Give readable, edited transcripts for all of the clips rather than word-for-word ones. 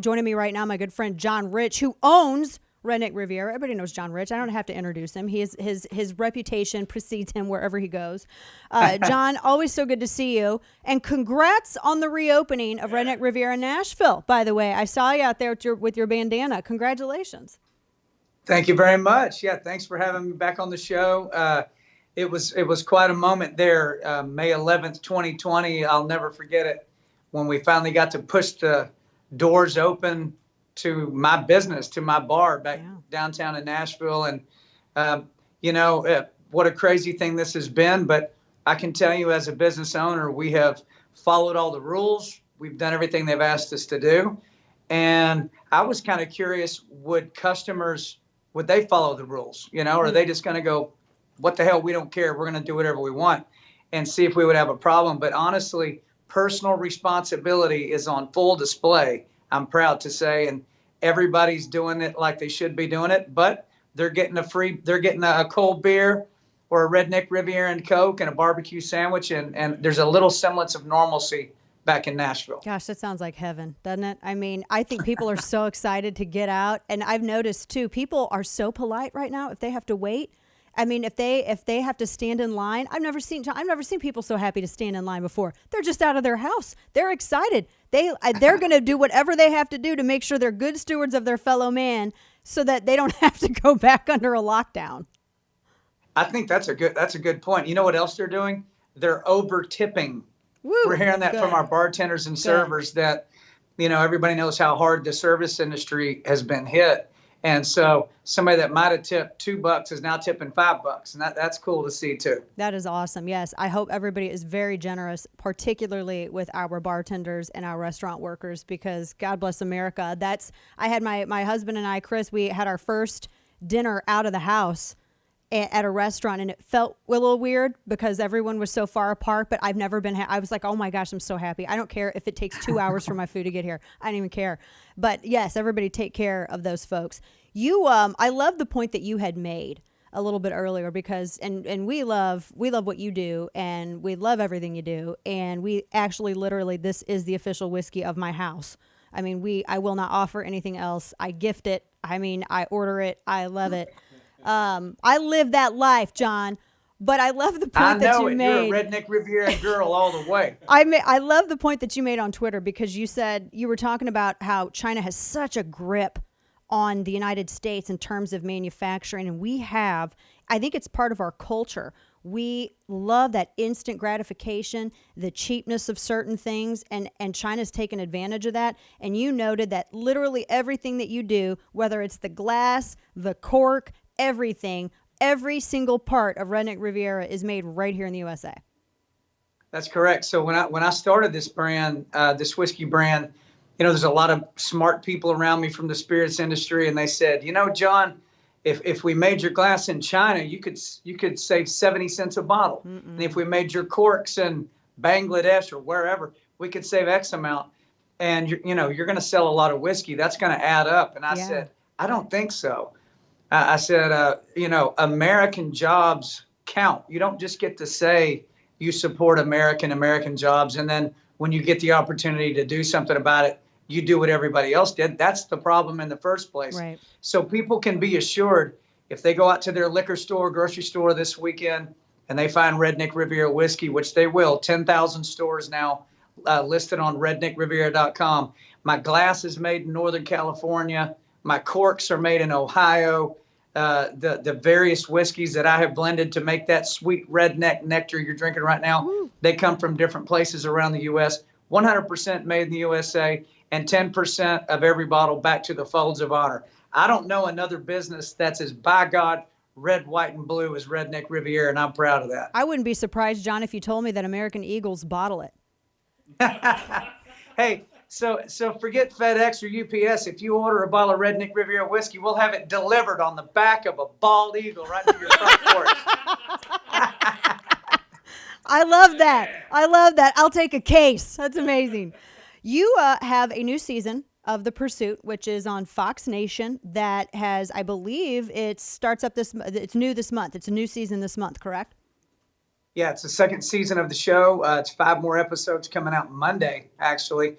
Joining me right now, my good friend John Rich, who owns Redneck Riviera. Everybody knows John Rich. I don't have to introduce him. He is, his reputation precedes him wherever he goes. John, always so good to see you. And congrats on the reopening of Redneck Riviera Nashville, by the way. I saw you out there with your bandana. Congratulations. Thank you very much. Yeah, thanks for having me back on the show. It was quite a moment there, May 11th, 2020. I'll never forget it when we finally got to push the doors open to my business, to my bar back downtown in Nashville. And, what a crazy thing this has been. But I can tell you as a business owner, we have followed all the rules. We've done everything they've asked us to do. And I was kind of curious, would they follow the rules? Or are they just going to go, what the hell? We don't care. We're going to do whatever we want and see if we would have a problem. But honestly, personal responsibility is on full display, I'm proud to say, and everybody's doing it like they should be doing it, but they're getting a cold beer or a Redneck Riviera and Coke and a barbecue sandwich, and there's a little semblance of normalcy back in Nashville. Gosh, that sounds like heaven, doesn't it? I mean, I think people are so excited to get out, and I've noticed too, people are so polite right now if they have to wait. I mean, if they have to stand in line, I've never seen people so happy to stand in line before. They're just out of their house. They're excited. They're going to do whatever they have to do to make sure they're good stewards of their fellow man, so that they don't have to go back under a lockdown. I think that's a good point. You know what else they're doing? They're over tipping. We're hearing that from our bartenders and servers that, everybody knows how hard the service industry has been hit. And so somebody that might have tipped $2 is now tipping $5. And that's cool to see too. That is awesome. Yes. I hope everybody is very generous, particularly with our bartenders and our restaurant workers, because God bless America. I had my husband and I, Chris, we had our first dinner out of the house at a restaurant, and it felt a little weird because everyone was so far apart, but I've never been, I was like, oh my gosh, I'm so happy. I don't care if it takes 2 hours for my food to get here. I don't even care. But yes, everybody take care of those folks. I love the point that you had made a little bit earlier, because, and we love what you do, and we love everything you do. And we actually, literally, this is the official whiskey of my house. I mean, I will not offer anything else. I gift it. I mean, I order it. I love it. I live that life, John, but I love the point that you made. You're a Redneck Riviera girl all the way. I love the point that you made on Twitter, because you said, you were talking about how China has such a grip on the United States in terms of manufacturing. And I think it's part of our culture. We love that instant gratification, the cheapness of certain things, and China's taken advantage of that. And you noted that literally everything that you do, whether it's the glass, the cork, everything, every single part of Redneck Riviera is made right here in the USA. That's correct. So when I started this brand, this whiskey brand, there's a lot of smart people around me from the spirits industry, and they said, John, if we made your glass in China, you could save 70 cents a bottle. And if we made your corks in Bangladesh or wherever, we could save X amount. And you're going to sell a lot of whiskey. That's going to add up. And I said, I don't think so. I said, American jobs count. You don't just get to say you support American jobs, and then when you get the opportunity to do something about it, you do what everybody else did. That's the problem in the first place. Right. So people can be assured, if they go out to their liquor store, grocery store this weekend, and they find Redneck Riviera whiskey, which they will, 10,000 stores now listed on redneckriviera.com. My glass is made in Northern California. My corks are made in Ohio. The various whiskeys that I have blended to make that sweet redneck nectar you're drinking right now, they come from different places around the U.S., 100% made in the USA, and 10% of every bottle back to the folds of honor. I don't know another business that's as, by God, red, white, and blue as Redneck Riviera, and I'm proud of that. I wouldn't be surprised, John, if you told me that American Eagles bottle it. Hey, so forget FedEx or UPS. If you order a bottle of Redneck Riviera whiskey, we'll have it delivered on the back of a bald eagle right to your front porch. I love that. I'll take a case. That's amazing. You have a new season of The Pursuit, which is on Fox Nation, that has, I believe, it starts up it's new this month. It's a new season this month, correct? Yeah, it's the second season of the show. It's 5 more episodes coming out Monday, actually.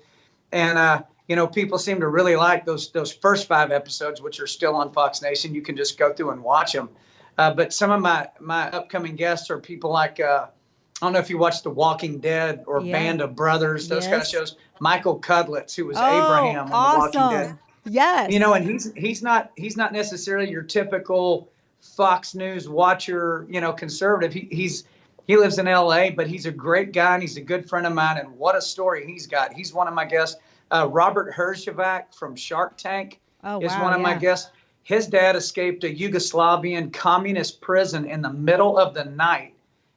And people seem to really like those first 5 episodes, which are still on Fox Nation. You can just go through and watch them. But some of my upcoming guests are people like, I don't know if you watch The Walking Dead or Band of Brothers, those kind of shows. Michael Cudlitz, who was Abraham on The Walking Dead. Yes. And he's not necessarily your typical Fox News watcher, conservative. He lives in LA, but he's a great guy and he's a good friend of mine. And what a story he's got. He's one of my guests. Robert Herjavec from Shark Tank is one of my guests. His dad escaped a Yugoslavian communist prison in the middle of the night,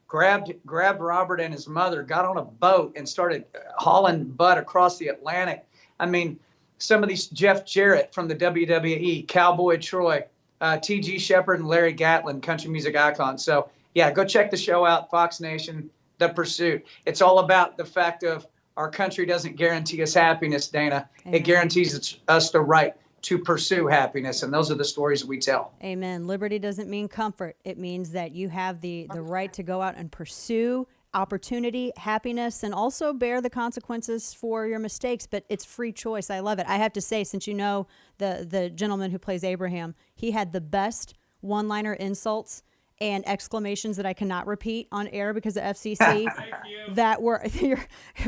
grabbed Robert and his mother, got on a boat and started hauling butt across the Atlantic. I mean, some of these, Jeff Jarrett from the WWE, Cowboy Troy, T.G. Shepherd and Larry Gatlin, country music icons. So, yeah, go check the show out, Fox Nation, The Pursuit. It's all about the fact of our country doesn't guarantee us happiness, Dana. Amen. It guarantees us the right to pursue happiness, and those are the stories we tell. Amen. Liberty doesn't mean comfort. It means that you have the right to go out and pursue opportunity, happiness, and also bear the consequences for your mistakes, but it's free choice. I love it. I have to say, since you know the gentleman who plays Abraham, he had the best one-liner insults and exclamations that I cannot repeat on air because of FCC that were,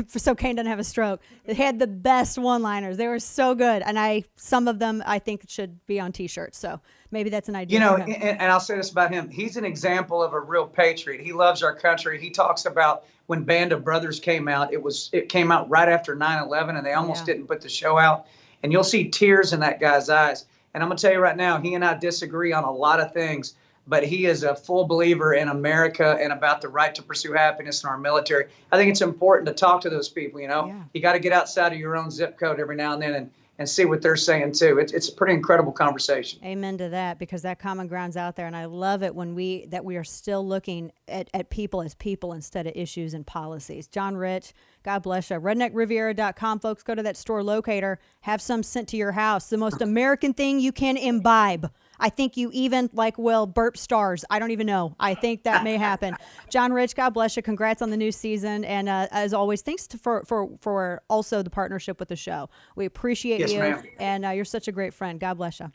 so Kane doesn't have a stroke. They had the best one-liners. They were so good. And some of them I think should be on t-shirts. So maybe that's an idea. And I'll say this about him. He's an example of a real patriot. He loves our country. He talks about when Band of Brothers came out, it came out right after 9/11 and they almost didn't put the show out. And you'll see tears in that guy's eyes. And I'm going to tell you right now, he and I disagree on a lot of things. But he is a full believer in America and about the right to pursue happiness in our military. I think it's important to talk to those people, You got to get outside of your own zip code every now and then and see what they're saying, too. It's a pretty incredible conversation. Amen to that, because that common ground's out there. And I love it when we are still looking at people as people instead of issues and policies. John Rich, God bless you. RedneckRiviera.com, folks. Go to that store locator. Have some sent to your house. The most American thing you can imbibe. I think you even burp stars. I don't even know. I think that may happen. John Rich, God bless you. Congrats on the new season. And as always, thanks for also the partnership with the show. We appreciate you. Ma'am. And you're such a great friend. God bless you.